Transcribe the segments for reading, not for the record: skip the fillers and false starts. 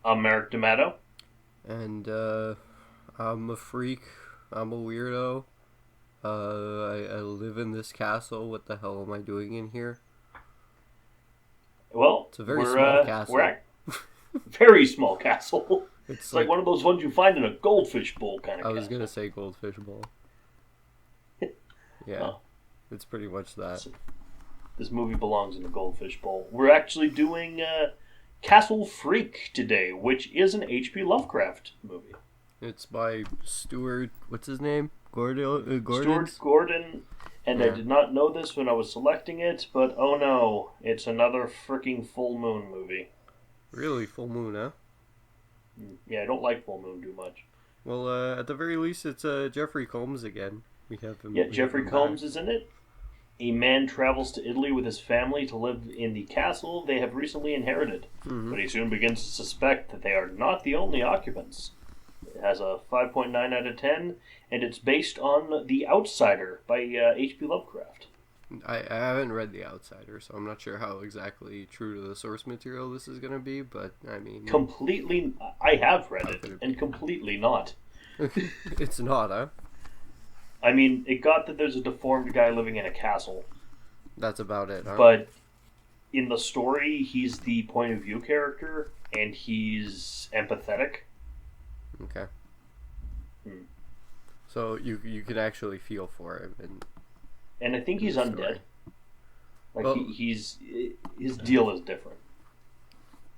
I'm Merrick D'Amato. And, I'm a freak. I'm a weirdo. I live in this castle. What the hell am I doing in here? Well, it's a very small castle. We're at very small castle. It's like one of those ones you find in a goldfish bowl kind of I castle. was going to say goldfish bowl. Yeah, Oh. It's pretty much that. So, this movie belongs in a goldfish bowl. We're actually doing Castle Freak today, which is an H.P. Lovecraft movie. It's by Stuart, what's his name? Gordon? Stuart Gordon, and I did not know this when I was selecting it, but oh no, it's another freaking full moon movie. Really? Full moon, huh? Yeah, I don't like full moon too much. Well, at the very least, it's Jeffrey Combs again. We have him. Yeah, Jeffrey Combs is in it. A man travels to Italy with his family to live in the castle they have recently inherited, but he soon begins to suspect that they are not the only occupants. It has a 5.9 out of 10, and it's based on The Outsider by H.P. Lovecraft. I haven't read The Outsider, so I'm not sure how exactly true to the source material this is going to be, but, I mean... Completely... I have read it, and completely not. It's not, huh? I mean, it got that there's a deformed guy living in a castle. That's about it, huh? But in the story, he's the point of view character, and he's empathetic. Okay. So you can actually feel for him, and I think he's undead. Like well, his deal is different.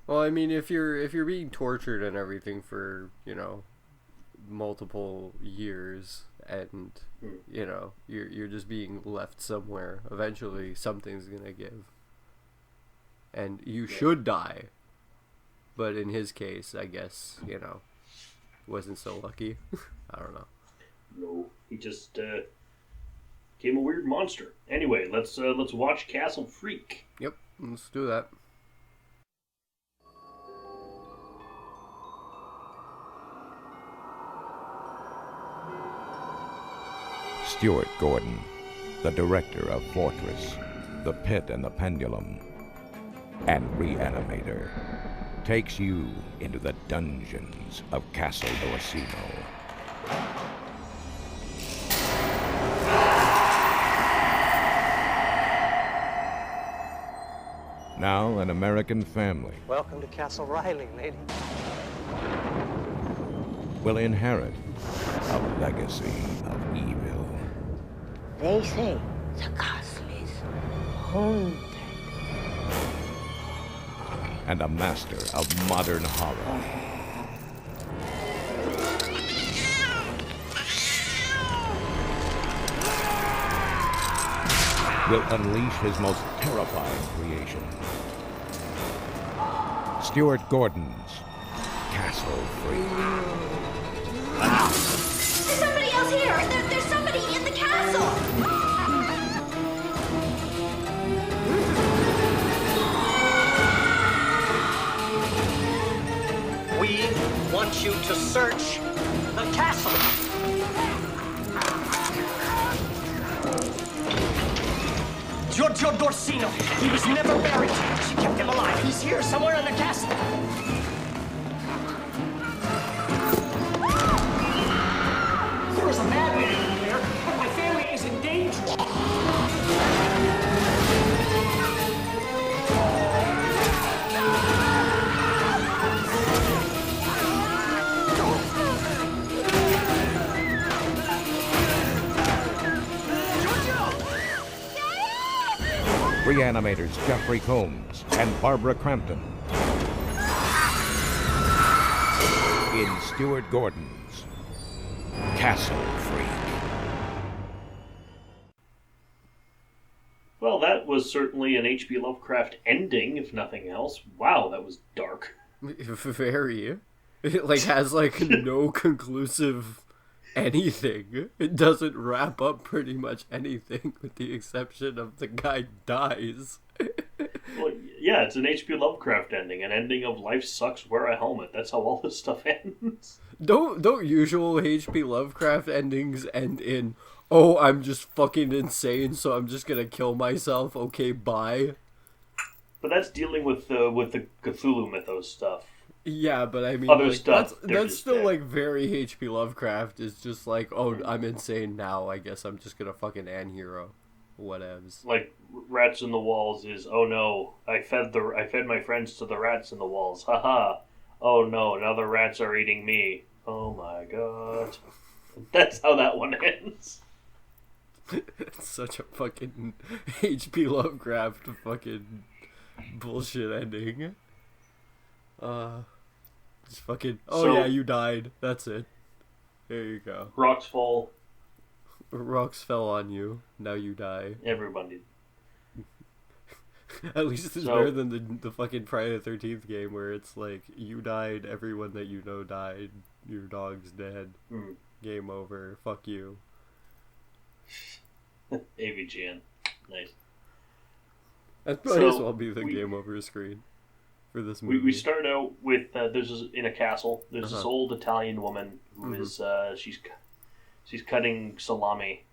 Well, I mean, if you're being tortured and everything for multiple years, and you're just being left somewhere, eventually something's gonna give, and you should die. But in his case, I guess wasn't so lucky. I don't know. No, he just became a weird monster. Anyway, let's watch Castle Freak. Yep, let's do that. Stuart Gordon, the director of Fortress, The Pit and the Pendulum, and Reanimator, takes you into the dungeons of Castle D'Orsino. Now an American family. Welcome to Castle Riley, lady. Will inherit a legacy of evil. They say the castle is haunted. And a master of modern horror. Will unleash his most terrifying creation. Stuart Gordon's Castle Freak. There's somebody else here! There's somebody in the castle! We want you to search the castle. Giorgio D'Orsino. He was never buried. She kept him alive. He's here somewhere in the castle. There is a madman in there, and my family is in danger. Reanimators Jeffery Combs and Barbara Crampton. In Stuart Gordon's Castle Freak. Well, that was certainly an H.P. Lovecraft ending, if nothing else. Wow, that was dark. Very. It has no conclusive anything. It doesn't wrap up pretty much anything, with the exception of the guy dies. Well, yeah, it's an H.P. Lovecraft ending, an ending of life sucks, wear a helmet. That's how all this stuff ends. Don't usual H.P. Lovecraft endings end in, oh, I'm just fucking insane, so I'm just gonna kill myself, okay, bye? But that's dealing with the Cthulhu mythos stuff. Yeah, but I mean, other like, stuff. that's still there. like very H.P. Lovecraft. It's just like, oh, I'm insane now. I guess I'm just gonna fucking anti-hero. Whatevs. Like rats in the walls is, oh no, I fed my friends to the rats in the walls. Haha. Oh no, now the rats are eating me. Oh my god. That's how that one ends. It's such a fucking H.P. Lovecraft fucking bullshit ending. Just fucking. Oh So- yeah, you died. That's it. There you go. Rocks fall. Rocks fell on you. Now you die. Everybody. At least it's So- better than the fucking Friday the 13th game where it's like, you died, everyone that you know died, your dog's dead, game over, fuck you. AVGN. Nice. That might as So, well be the we- game over screen for this movie. We start out with in a castle. There's this Uh-huh. old Italian woman who is she's cutting salami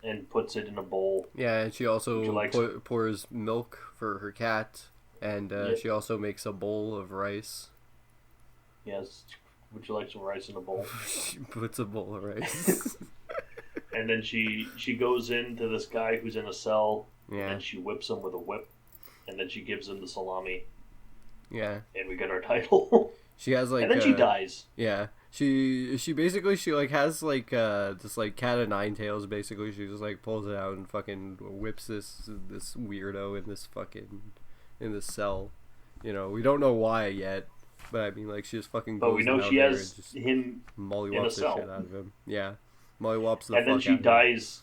and puts it in a bowl. Yeah, and she also She likes- pours milk for her cat, and she also makes a bowl of rice. Yes, would you like some rice in a bowl? She puts a bowl of rice. And then she goes into this guy who's in a cell, Yeah. and she whips him with a whip, and then she gives him the salami, Yeah. and we get our title. She has like and then she dies. Yeah. She basically like has like this like cat of nine tails basically. She just like pulls it out and fucking whips this weirdo in this cell. You know, we don't know why yet, but I mean like she just fucking goes But we know down she there has and just him mollywops in a the cell. shit out of him. Yeah. Mollywops the And then fuck she out of him. dies,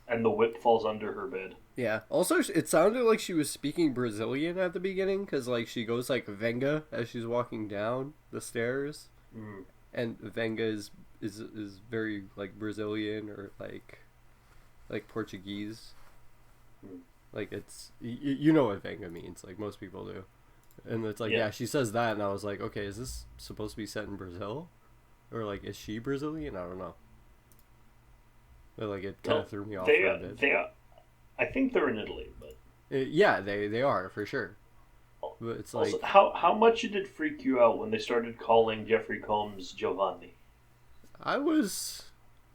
and the whip falls under her bed. Yeah. Also, it sounded like she was speaking Brazilian at the beginning, because like she goes like Venga as she's walking down the stairs, and Venga is very like Brazilian or like Portuguese. Like it's you know what Venga means, like most people do, and it's like yeah, she says that, and I was like, okay, is this supposed to be set in Brazil, or like is she Brazilian? I don't know. But like it kind of threw me off for a bit. I think they're in Italy, but Yeah, they are for sure. But it's like also, how much did it freak you out when they started calling Jeffrey Combs Giovanni? I was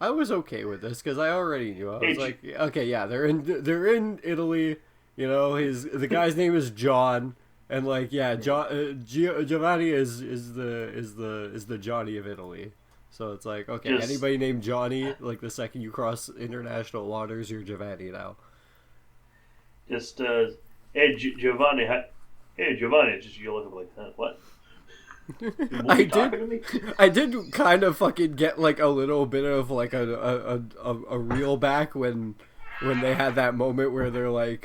okay with this because I already knew. I was like, okay, yeah, they're in Italy. You know, the guy's name is John, and like, yeah, Giovanni is the Johnny of Italy. So it's like, okay, Yes. anybody named Johnny, like the second you cross international waters, you're Giovanni now. Just hey Giovanni, just you look at like what? I did kind of fucking get like a little bit of like a reel back when they had that moment where they're like,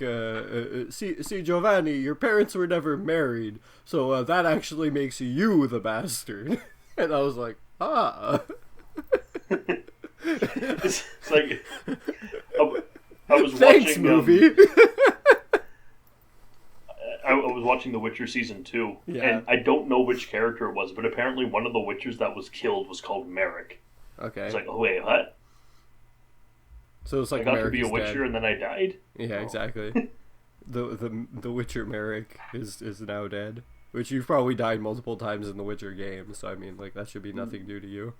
see Giovanni, your parents were never married, so that actually makes you the bastard. And I was like, ah. It's like I was Thanks, watching movie. I was watching The Witcher season 2, and I don't know which character it was, but apparently one of the Witchers that was killed was called Merrick. Okay. It's like, oh wait, what? So it's like I got Merrick to be a is Witcher dead. and then I died. Yeah, exactly. the Witcher Merrick is now dead, which you've probably died multiple times in the Witcher game. So I mean, like that should be nothing new to you.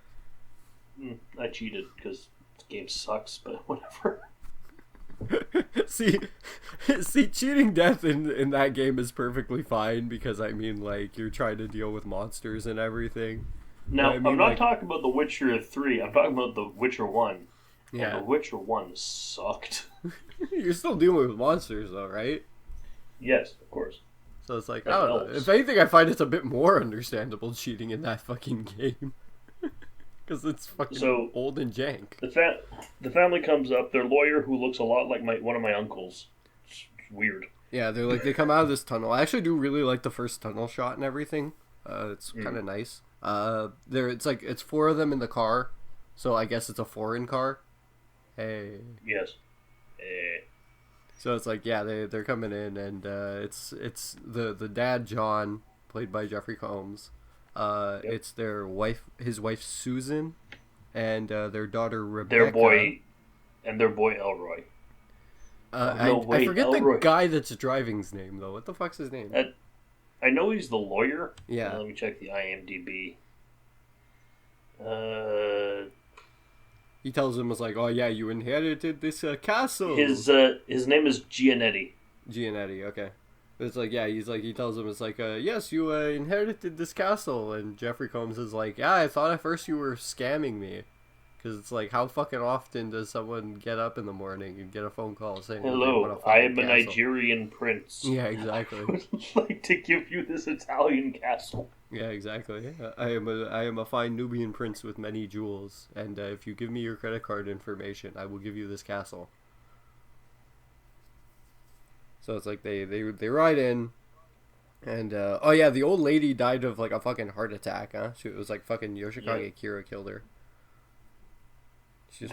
I cheated because the game sucks, but whatever. see, cheating death in that game is perfectly fine because I mean, like you're trying to deal with monsters and everything. Now, I mean, I'm not like, talking about The Witcher 3. I'm talking about The Witcher 1. Yeah. And The Witcher 1 sucked. You're still dealing with monsters though, right? Yes, of course. So it's like, That I don't know. helps. If anything, I find it's a bit more understandable cheating in that fucking game. Because it's fucking old and jank. The family comes up. Their lawyer, who looks a lot like one of my uncles. It's weird. Yeah, they're like, they come out of this tunnel. I actually do really like the first tunnel shot and everything. It's kind of nice. It's four of them in the car. So I guess it's a foreign car. Hey. Yes. So it's like, yeah, they're coming in, and it's the dad John, played by Jeffrey Combs. It's his wife Susan, and their daughter Rebecca. Their boy Elroy. I forget Elroy. the guy that's driving's name though. What the fuck's his name? I know he's the lawyer. Yeah. Let me check the IMDb. He tells him, it's like, oh yeah, you inherited this castle. His name is Gianetti. Gianetti, okay. It's like, yeah, he tells him, it's like, yes, you inherited this castle. And Jeffrey Combs is like, yeah, I thought at first you were scamming me. Because it's like, how fucking often does someone get up in the morning and get a phone call saying, hello, I am a Nigerian prince. Yeah, exactly. I would like to give you this Italian castle. Yeah, exactly. I am a fine Nubian prince with many jewels. And if you give me your credit card information, I will give you this castle. So it's like they ride in, and oh yeah, the old lady died of like a fucking heart attack, huh? It was like fucking Yoshikage Kira killed her. She just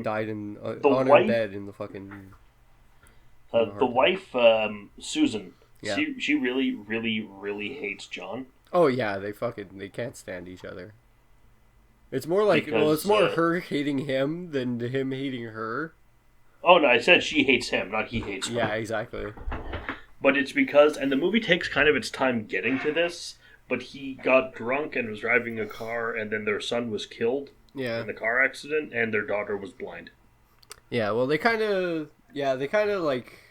died in on her bed in the fucking. The wife, Susan. Yeah. She really hates John. Oh yeah, they can't stand each other. It's more like it's more her hating him than him hating her. Oh, no, I said she hates him, not he hates her. Yeah, exactly. But it's because, and the movie takes kind of its time getting to this, but he got drunk and was driving a car, and then their son was killed in the car accident, and their daughter was blind. Yeah, well, they kind of, like,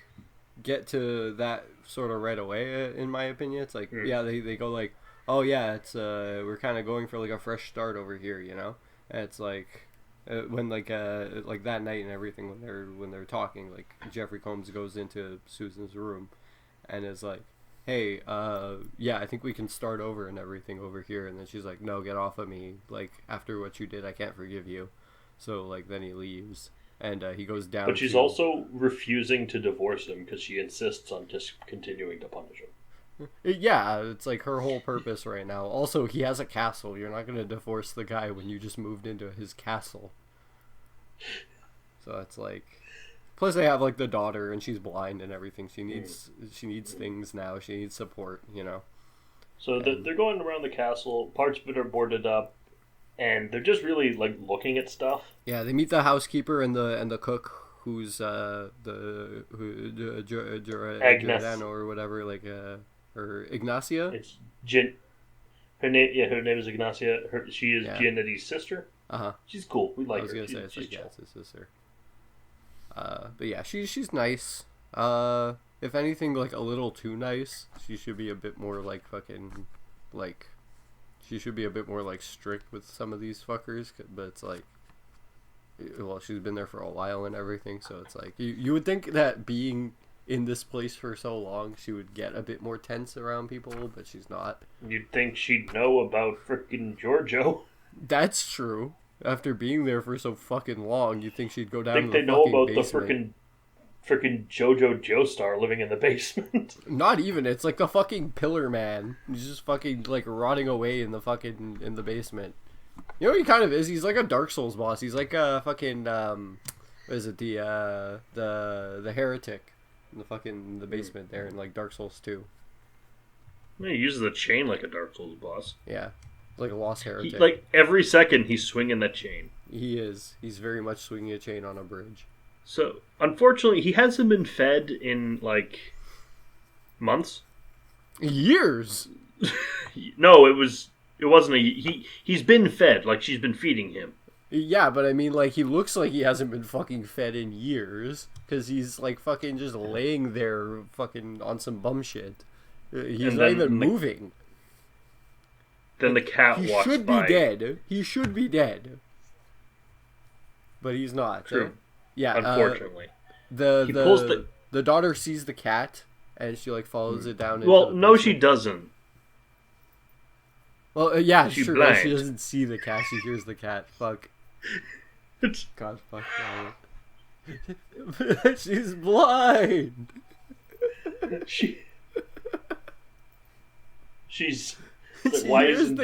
get to that sort of right away, in my opinion. It's like, they go like, oh, yeah, it's, we're kind of going for, like, a fresh start over here, you know? And it's like... when like that night and everything when they're talking, like Jeffrey Combs goes into Susan's room and is like, hey, yeah, I think we can start over and everything over here. And then she's like, no, get off of me, like after what you did I can't forgive you. So like then he leaves and he goes down, but she's also refusing to divorce him because she insists on just continuing to punish him. Yeah, it's like her whole purpose right now. Also, he has a castle. You're not going to divorce the guy when you just moved into his castle. So it's like... Plus they have like the daughter and she's blind and everything. She needs things now. She needs support, you know. So they're going around the castle. Parts of it are boarded up. And they're just really like looking at stuff. Yeah, they meet the housekeeper and the cook. Who's Agnes Giordano or whatever, like or Ignacia. It's her name. Yeah, her name is Ignacia. She is Gianetti's sister. She's cool. We like her. I was gonna say it's like it's his sister. But yeah, she's nice. If anything, like a little too nice. She should be a bit more like fucking like. She should be a bit more like strict with some of these fuckers, but it's like. Well, she's been there for a while and everything, so it's like you would think that being in this place for so long, she would get a bit more tense around people, but she's not. You'd think she'd know about frickin' Giorgio. That's true. After being there for so fucking long, you'd think she'd go down. Think to the they know about basement. the frickin' Jojo Joestar living in the basement. Not even. It's like the fucking Pillar Man. He's just fucking like rotting away in the basement. You know what he kind of is? He's like a Dark Souls boss. He's like a fucking what is it, the heretic in the basement there in like Dark Souls 2. Yeah, he uses a chain like a Dark Souls boss. Yeah. Like a lost heretic. Like every second he's swinging that chain. He is. He's very much swinging a chain on a bridge. So, unfortunately, he hasn't been fed in like months. Years. No, it wasn't he's been fed, like she's been feeding him. Yeah, but I mean, like, he looks like he hasn't been fucking fed in years, because he's, like, fucking just laying there fucking on some bum shit. He's not even moving. Then the cat walks by. He should be dead. He should be dead. But he's not. True. Yeah. Unfortunately. The daughter sees the cat, and she, like, follows it down. Well, no, she doesn't. Well, yeah, sure. Well, she doesn't see the cat. She hears the cat. Fuck. God, fuck. She's blind. She's. Why isn't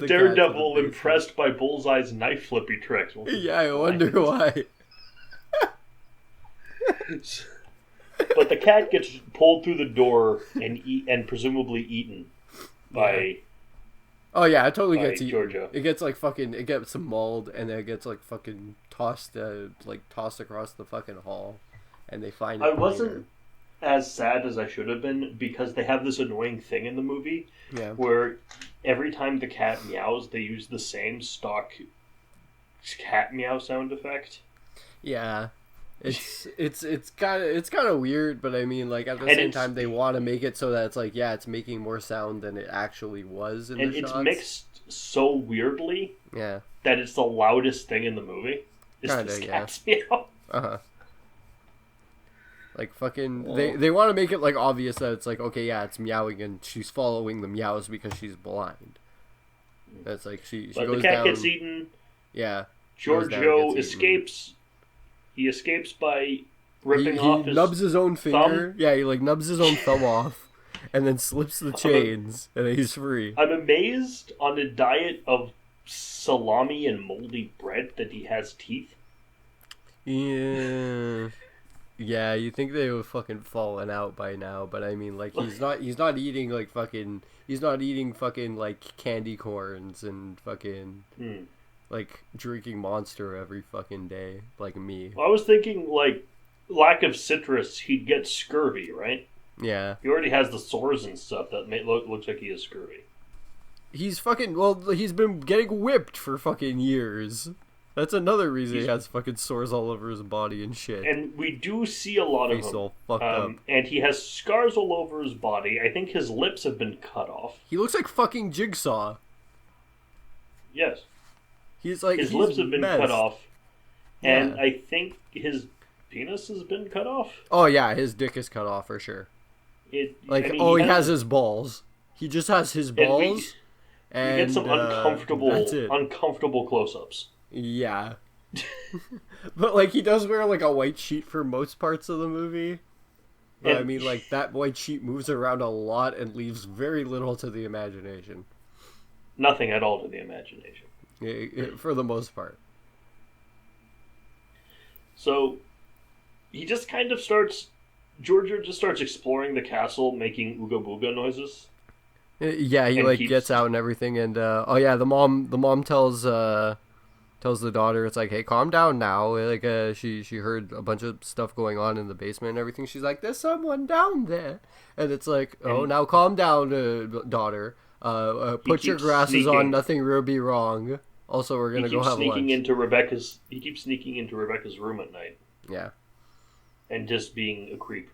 Daredevil impressed by Bullseye's knife flippy tricks? Yeah, I wonder why. But the cat gets pulled through the door and presumably eaten by. Oh yeah, it totally gets eaten. Giorgio. It gets like fucking. It gets some mauled, and then it gets like fucking tossed across the fucking hall, and they find it. as sad as I should have been because they have this annoying thing in the movie where every time the cat meows, they use the same stock cat meow sound effect. Yeah. It's kind of weird, but I mean, like, at the same time, they want to make it so that it's like, yeah, it's making more sound than it actually was in the shots. And it's mixed so weirdly that it's the loudest thing in the movie. It's this cat's meow. Like, fucking, they want to make it, like, obvious that it's like, okay, yeah, it's meowing, and she's following the meows because she's blind. That's like, she goes down... But the cat gets eaten. Yeah. Giorgio escapes. He escapes by ripping off his nubs his own finger. thumb. Yeah, he, like, nubs his own thumb off, and then slips the chains, and then he's free. I'm amazed on a diet of salami and moldy bread that he has teeth. Yeah. Yeah, you think they would fucking fallen out by now, but I mean, like, he's not eating, like, fucking, like, candy corns and fucking, like, drinking Monster every fucking day, like me. Well, I was thinking, like, lack of citrus, he'd get scurvy, right? Yeah. He already has the sores and stuff that looks like he has scurvy. He's been getting whipped for fucking years. That's another reason he has fucking sores all over his body and shit. And we do see a lot of them. All fucked up. And he has scars all over his body. I think his lips have been cut off. He looks like fucking Jigsaw. Yes. His lips have been messed. cut off. And I think his penis has been cut off. Oh yeah, his dick is cut off for sure. He has his balls. He just has his balls. And we get some uncomfortable close-ups. Yeah. But, like, he does wear, like, a white sheet for most parts of the movie. But, I mean, like, that white sheet moves around a lot and leaves very little to the imagination. Nothing at all to the imagination. For the most part. So, he just kind of starts... Giorgio just starts exploring the castle, making ooga booga noises. Yeah, he gets out and everything, and the mom tells the daughter, it's like, hey, calm down now. Like, she heard a bunch of stuff going on in the basement and everything. She's like, there's someone down there, and it's like, now calm down, daughter. Put your glasses on. Nothing will be wrong. Also, we're gonna go have lunch. He keeps sneaking into Rebecca's room at night. Yeah. And just being a creep.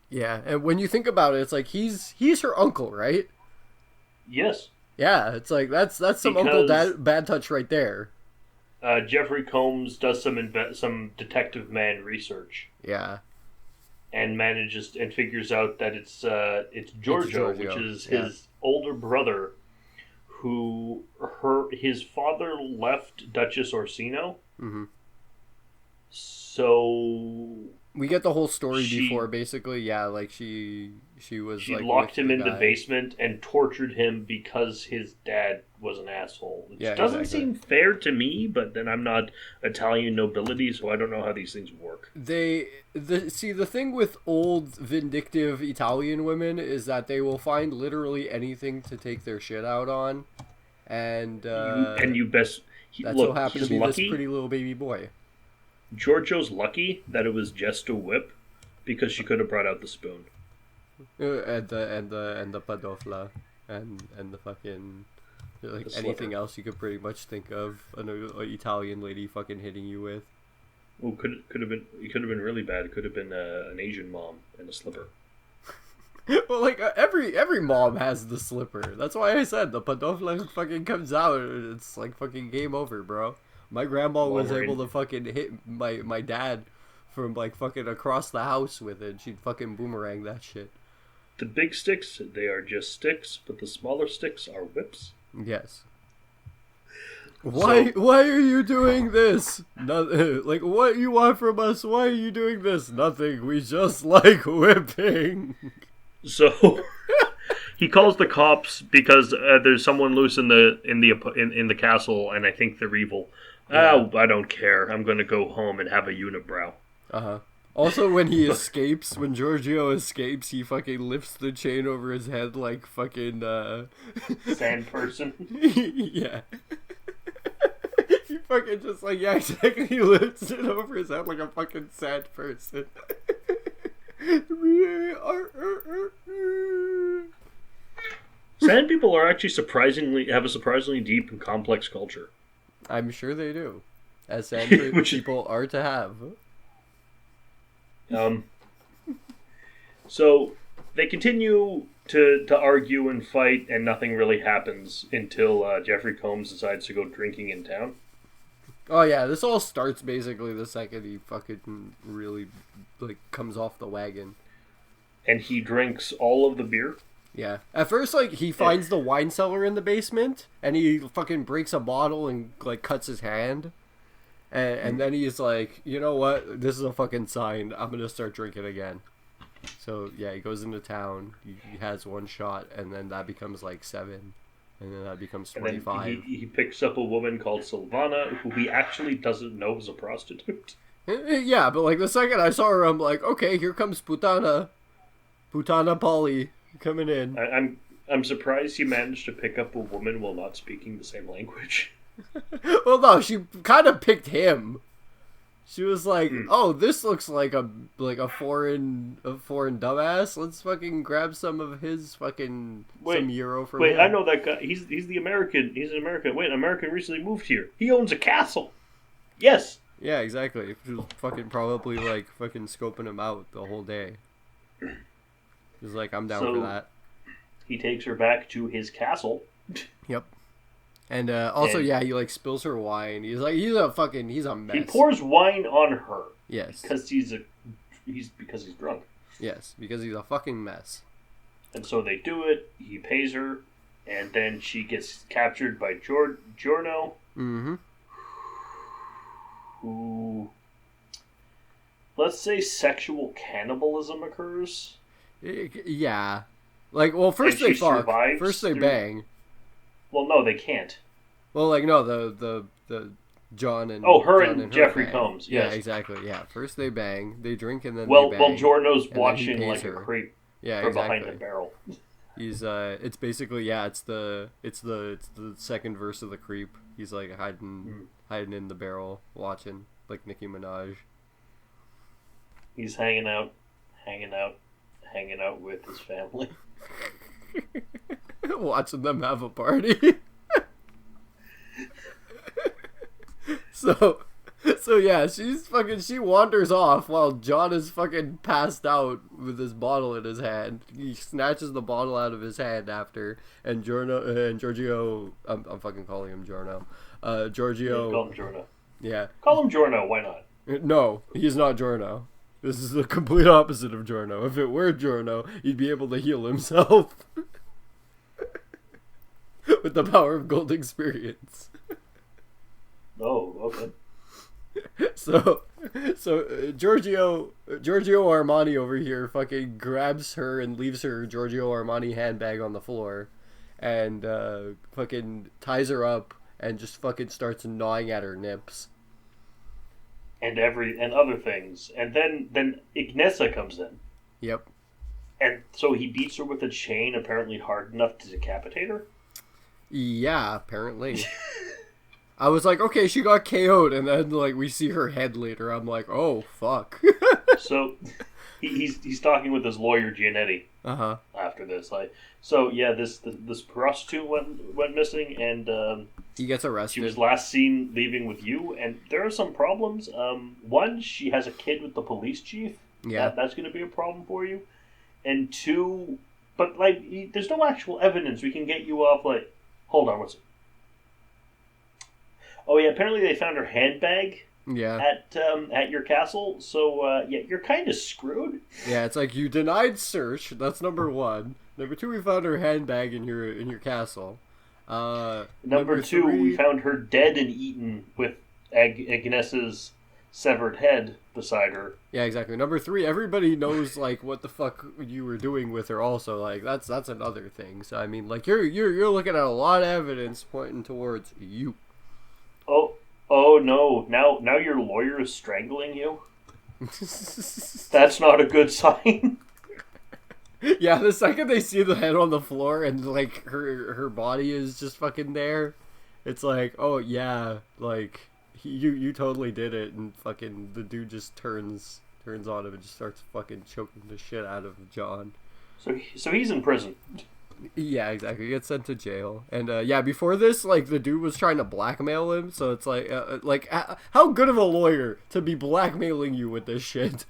Yeah, and when you think about it, it's like he's her uncle, right? Yes. Yeah, it's like that's some bad touch right there. Jeffrey Combs does some detective man research. Yeah. And figures out that it's Giorgio, which is his older brother, his father left Duchess Orsino. Mm-hmm. So we get the whole story before, basically. Yeah, like she locked him in the basement and tortured him because his dad was an asshole. Which doesn't seem fair to me, but then I'm not Italian nobility, so I don't know how these things work. The thing with old vindictive Italian women is that they will find literally anything to take their shit out on, and that's so happens to be this pretty little baby boy. Giorgio's lucky that it was just a whip, because she could have brought out the spoon. And the padofla, and the fucking anything else you could pretty much think of an Italian lady fucking hitting you with. Oh, could have been really bad. It could have been an Asian mom and a slipper. Well, like every mom has the slipper. That's why I said the padofla fucking comes out. It's like fucking game over, bro. My grandma was able to fucking hit my dad from like fucking across the house with it. She'd fucking boomerang that shit. The big sticks, they are just sticks, but the smaller sticks are whips. Yes. Why are you doing this? Like, what you want from us? Why are you doing this? Nothing. We just like whipping. So he calls the cops because there's someone loose in the castle, and I think they're evil. Oh, I don't care. I'm going to go home and have a unibrow. Uh-huh. Also, when Giorgio escapes, he fucking lifts the chain over his head like fucking, sand person? Yeah. He fucking just like, yeah, exactly, he lifts it over his head like a fucking sad person. Sand people are actually have a surprisingly deep and complex culture. I'm sure they do, as sand people are to have. So they continue to argue and fight, and nothing really happens until Jeffrey Combs decides to go drinking in town. Oh yeah, this all starts basically the second he fucking really like comes off the wagon. And he drinks all of the beer. Yeah. At first, like, he finds the wine cellar in the basement, and he fucking breaks a bottle and, like, cuts his hand. And then he's like, you know what? This is a fucking sign. I'm gonna start drinking again. So, yeah, he goes into town, he has one shot, and then that becomes, like, 7. And then that becomes 25. And then he picks up a woman called Silvana, who he actually doesn't know is a prostitute. Yeah, but, like, the second I saw her, I'm like, okay, here comes Putana Polly coming in. I'm surprised he managed to pick up a woman while not speaking the same language. Well, no, she kind of picked him. She was like, "Oh, this looks like a foreign dumbass. Let's fucking grab some of his some euro from him." Wait, I know that guy. He's the American. He's an American. Wait, an American recently moved here. He owns a castle. Yes. Yeah, exactly. She was fucking probably like fucking scoping him out the whole day. He's like, I'm down for that. He takes her back to his castle. Yep. And also, yeah, he like spills her wine. He's a mess. He pours wine on her. Yes. Because he's drunk. Yes, because he's a fucking mess. And so they do it. He pays her, and then she gets captured by Giorno. Mm-hmm. Who, let's say, sexual cannibalism occurs. Yeah. Like, well, first they fuck. First they bang. Well, no, they can't. Well, like, no, the John and... Oh, her John and Jeffrey Combs, yes. Yeah, exactly, yeah. First they bang, they drink, and then they bang. Well, Giorno's watching like her. A creep from behind the barrel. He's, it's basically, yeah, it's the second verse of the creep. He's, like, hiding in the barrel, watching, like Nicki Minaj. He's hanging out with his family. Watching them have a party. So yeah, she wanders off while John is fucking passed out with his bottle in his hand. He snatches the bottle out of his hand after, and Giorgio, I'm fucking calling him Giorno. Giorgio. Yeah, call him Giorno. Yeah. Call him Giorno, why not? No, he's not Giorno. This is the complete opposite of Giorno. If it were Giorno, he'd be able to heal himself. With the power of gold experience. Oh, okay. So Giorgio Armani over here fucking grabs her and leaves her Giorgio Armani handbag on the floor, and fucking ties her up and just fucking starts gnawing at her nips. And other things, and then Ignesa comes in. Yep. And so he beats her with a chain, apparently hard enough to decapitate her. Yeah, apparently. I was like, okay, she got KO'd, and then like we see her head later. I'm like, oh fuck. So he's talking with his lawyer Giannetti. After this, this prostitute went missing, and he gets arrested. She was last seen leaving with you, and there are some problems. One, she has a kid with the police chief. Yeah, that's going to be a problem for you. And two, but like, there's no actual evidence we can get you off. Like, hold on, what's it? Oh yeah, apparently they found her handbag. Yeah. At your castle, so yeah, you're kind of screwed. Yeah, it's like you denied search. That's number one. Number two, we found her handbag in your castle. Number two, we found her dead and eaten with Agnes's severed head beside her. Yeah, exactly. Number three, everybody knows like what the fuck you were doing with her. Also, like that's another thing. So I mean, like you're looking at a lot of evidence pointing towards you. Oh no! Now your lawyer is strangling you. That's not a good sign. Yeah, the second they see the head on the floor and like her body is just fucking there, it's like, oh yeah, like you totally did it, and fucking the dude just turns turns on him and just starts fucking choking the shit out of John. So he's in prison. Yeah, exactly. He gets sent to jail. And, yeah, before this, like, the dude was trying to blackmail him, so it's like, how good of a lawyer to be blackmailing you with this shit?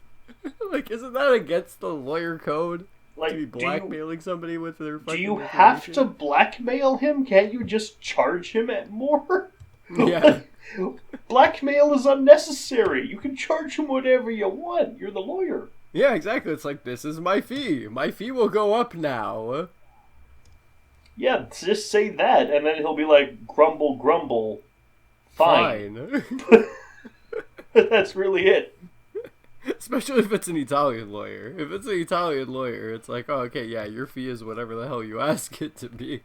Like, isn't that against the lawyer code? Like, to be blackmailing somebody with their fucking Do you information? have to blackmail him? Can't you just charge him at more? Yeah. Blackmail is unnecessary. You can charge him whatever you want. You're the lawyer. Yeah, exactly. It's like, this is my fee. My fee will go up now. Yeah, just say that, and then he'll be like, grumble, grumble. Fine. That's really it. Especially if it's an Italian lawyer. If it's an Italian lawyer, it's like, oh, okay, yeah, your fee is whatever the hell you ask it to be.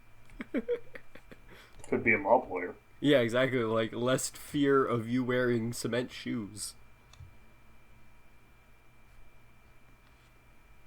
Could be a mob lawyer. Yeah, exactly. Like, less fear of you wearing cement shoes.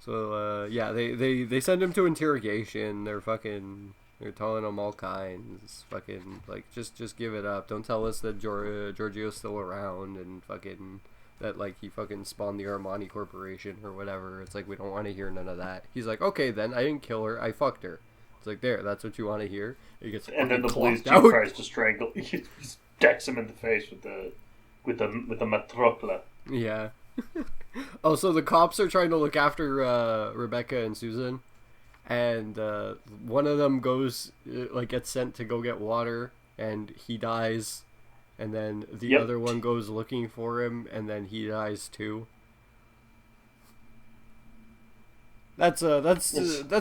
So, yeah, they send him to interrogation. They're telling him all kinds. Fucking, like, just give it up. Don't tell us that Giorgio's still around and fucking, that, like, he fucking spawned the Armani Corporation or whatever. It's like, we don't want to hear none of that. He's like, okay, then, I didn't kill her. I fucked her. It's like, there, that's what you want to hear? And then the police chief tries to strangle. He just decks him in the face with the matrocla. Yeah. Oh, so the cops are trying to look after Rebecca and Susan, and one of them goes, gets sent to go get water, and he dies, and then the other one goes looking for him, and then he dies too. That's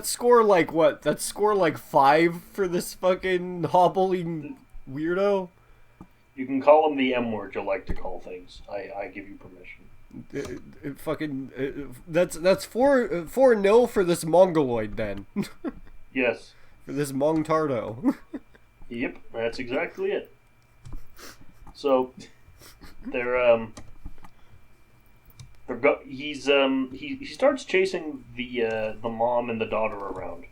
score like what? That's score like 5 for this fucking hobbling weirdo. You can call him the M word you like to call things. I give you permission. That's 4-0 for this mongoloid then. Yes. For this Mongtardo. Yep, that's exactly it. So he starts chasing the mom and the daughter around.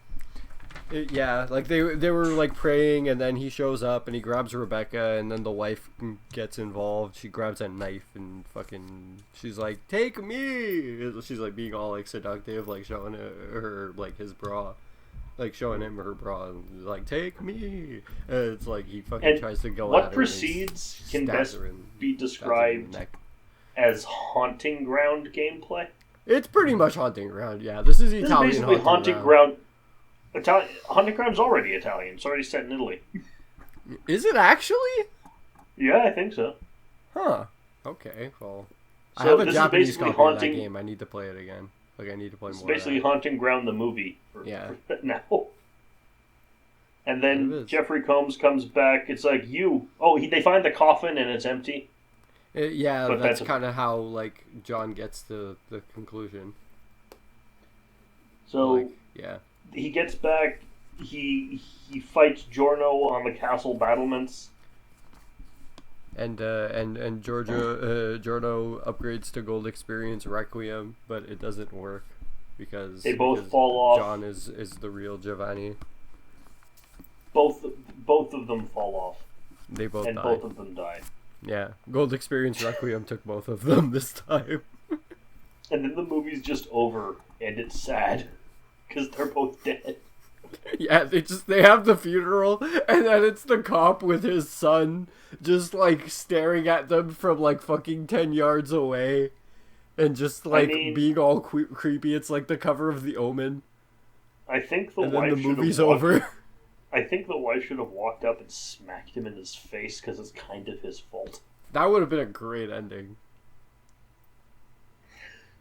Yeah, like they were like praying, and then he shows up and he grabs Rebecca, and then the wife gets involved. She grabs a knife and fucking, she's like, "Take me!" She's like being all like seductive, like showing her like his bra, like showing him her bra, and like, "Take me!" And it's like he fucking tries to go at her. What proceeds can best be described as haunting ground gameplay? It's pretty much haunting ground. Yeah, this is Italian. This is basically haunting ground. Haunting Ground's already Italian. It's already set in Italy. Is it actually? Yeah, I think so. Huh. Okay, well. So I have a this Japanese is basically copy haunting, of that game. I need to play it again. Like, I need to play more. It's basically Haunting Ground the movie. For now. And then Jeffrey Combs comes back. It's like, they find the coffin and it's empty. Yeah, but that's kind of how, like, John gets to the conclusion. So, like, yeah. He gets back, he fights Giorno on the castle battlements. And Giorno upgrades to Gold Experience Requiem, but it doesn't work because they both fall off. John is the real Giovanni. Both of them fall off. They both die. And both of them die. Yeah, Gold Experience Requiem took both of them this time. And then the movie's just over, and it's sad. Because they're both dead. Yeah, they have the funeral, and then it's the cop with his son just, like, staring at them from, like, fucking 10 yards away. And just, like, being all creepy. It's like the cover of The Omen. I think the movie's over. I think the wife should have walked up and smacked him in his face, because it's kind of his fault. That would have been a great ending.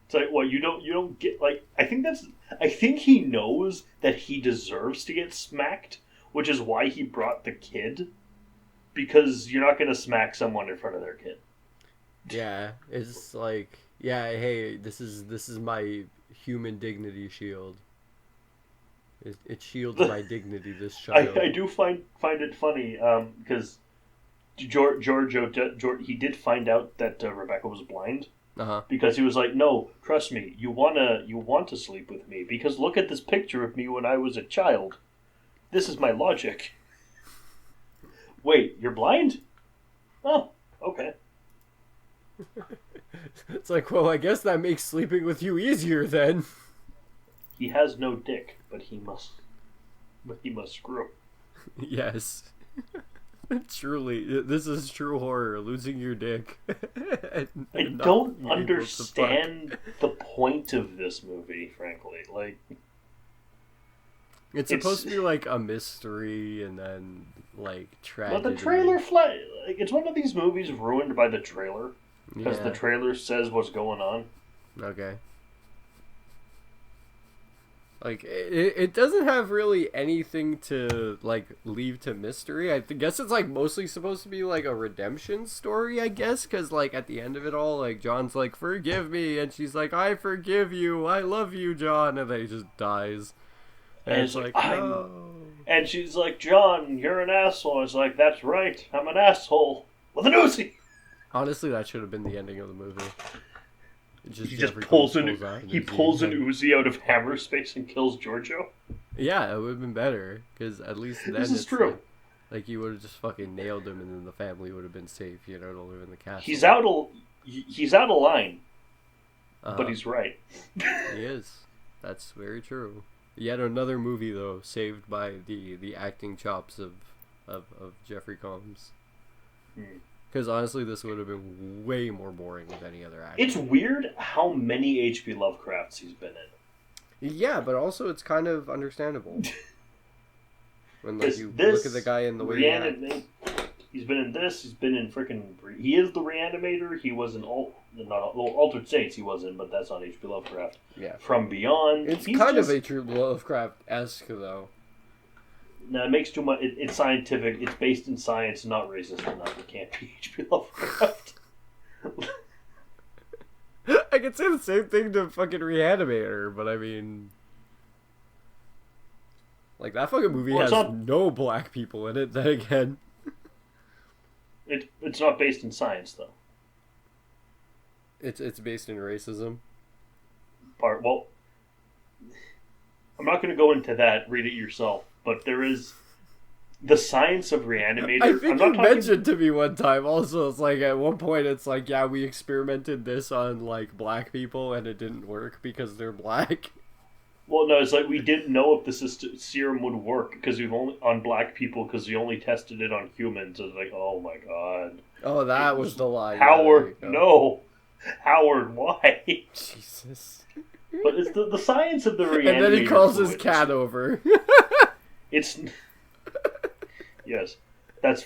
It's like, well, you don't get, like, I think he knows that he deserves to get smacked, which is why he brought the kid, because you're not going to smack someone in front of their kid. Yeah, it's like, yeah, hey, this is my human dignity shield. It shields my dignity, this child. I do find it funny, because Giorgio, he did find out that Rebecca was blind. Uh-huh. Because he was like, no, trust me, you want to sleep with me, because look at this picture of me when I was a child. This is my logic. Wait, you're blind? Oh, okay. It's like, well, I guess that makes sleeping with you easier then. He has no dick, but he must screw. Yes. Truly, this is true horror, losing your dick. I don't understand the point of this movie, frankly. Like, it's supposed to be like a mystery and then like tragedy. But the trailer it's one of these movies ruined by the trailer because the trailer says what's going on. Okay. Like, it doesn't have really anything to, like, leave to mystery. I guess it's, like, mostly supposed to be, like, a redemption story, I guess. Because, like, at the end of it all, like, John's like, forgive me. And she's like, I forgive you. I love you, John. And then he just dies. And it's like, no. And she's like, John, you're an asshole. It's like, that's right. I'm an asshole. With an Uzi. Honestly, that should have been the ending of the movie. He just pulls an Uzi out of hammer space and kills Giorgio. Yeah, it would have been better because at least then this is true. Like you would have just fucking nailed him, and then the family would have been safe, you know, to live in the castle. He's out of line, but he's right. He is. That's very true. Yet another movie though, saved by the acting chops of Jeffrey Combs. Because honestly, this would have been way more boring with any other actor. It's weird how many H.P. Lovecrafts he's been in. Yeah, but also it's kind of understandable. When like you look at the guy in the way he's been in this. He's been in freaking. He is the Reanimator. He was in Altered States. He was in, but that's not H.P. Lovecraft. Yeah. From Beyond. It's kind of a true Lovecraft-esque though. No, it makes too much. It's scientific. It's based in science, not racist enough. It can't be H.P. Lovecraft. I could say the same thing to fucking Reanimator, but I mean, like that fucking movie has no black people in it. Then again, it's not based in science though. It's based in racism. Well, I'm not going to go into that. Read it yourself. But there is the science of Reanimator. I think you mentioned to me one time also, it's like at one point it's like, yeah, we experimented this on like black people and it didn't work because they're black. Well, no, it's like we didn't know if the serum would work because we've only on black people because we only tested it on humans. It's like, oh my god. Oh, that was the lie. Howard, no. Howard, why? Jesus. But it's the science of the Reanimator. And then he calls his cat over. It's yes, that's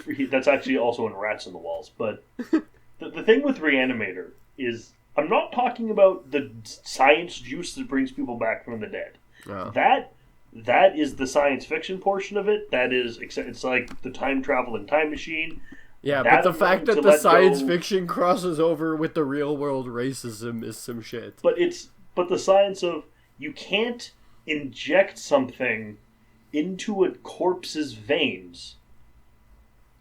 actually also in Rats in the Walls. But the thing with Reanimator is I'm not talking about the science juice that brings people back from the dead. Oh. That is the science fiction portion of it. That is, it's like the time travel and time machine. Yeah, but the fact that the science fiction crosses over with the real world racism is some shit. But the science of you can't inject something into a corpse's veins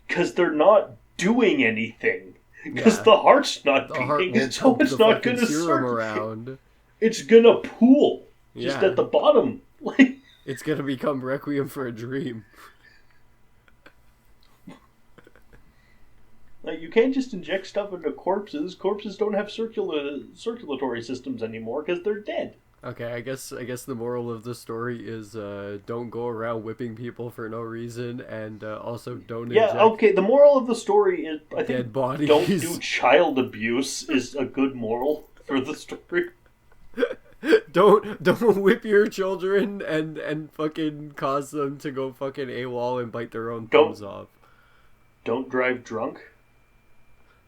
because they're not doing anything because the heart's not beating, so it's not going to circulate around. It's going to pool just at the bottom. Like it's going to become Requiem for a Dream. Like you can't just inject stuff into corpses. Corpses don't have circulatory systems anymore because they're dead. Okay, I guess the moral of the story is don't go around whipping people for no reason, and also don't inject okay, the moral of the story is I think dead bodies. Don't do child abuse is a good moral for the story. Don't whip your children and fucking cause them to go fucking AWOL and bite their own thumbs off. Don't drive drunk.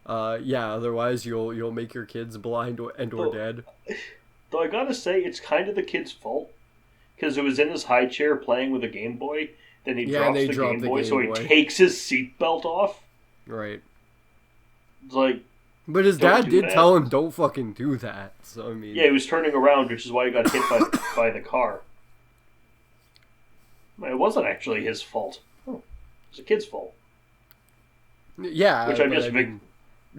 Yeah, otherwise you'll make your kids blind or dead. Though I gotta say, it's kind of the kid's fault. Because it was in his high chair playing with a Game Boy. Then he drops the Game Boy, so he takes his seatbelt off. Right. It's like... But his dad did tell him, don't fucking do that. So, I mean... Yeah, he was turning around, which is why he got hit by the car. It wasn't actually his fault. It was the kid's fault. Yeah, which I'm just...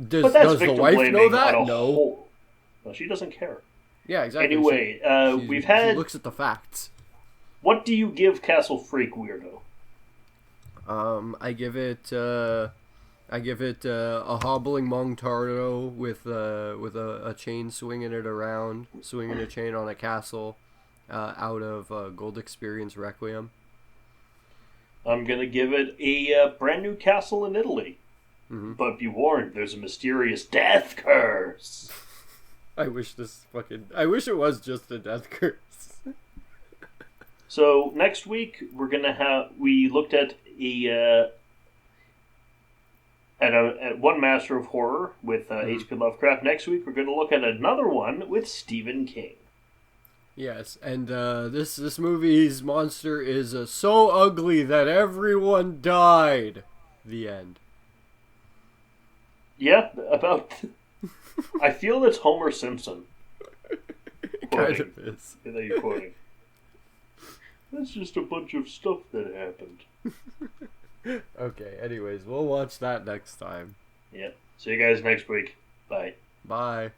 Does the wife know that? No. No, she doesn't care. Yeah, exactly. Anyway, we've had... She looks at the facts. What do you give Castle Freak, weirdo? I give it... I give it a hobbling Montardo with a chain swinging a chain on a castle, out of Gold Experience Requiem. I'm going to give it a brand new castle in Italy. Mm-hmm. But be warned, there's a mysterious death curse. I wish it was just a death curse. So next week we looked at at one master of horror with H.P. Lovecraft. Next week we're going to look at another one with Stephen King. Yes, and this movie's monster is so ugly that everyone died. The end. Yeah, about. I feel that's Homer Simpson. Kind of is. That you're quoting. That's just a bunch of stuff that happened. Okay, anyways, we'll watch that next time. Yeah. See you guys next week. Bye. Bye.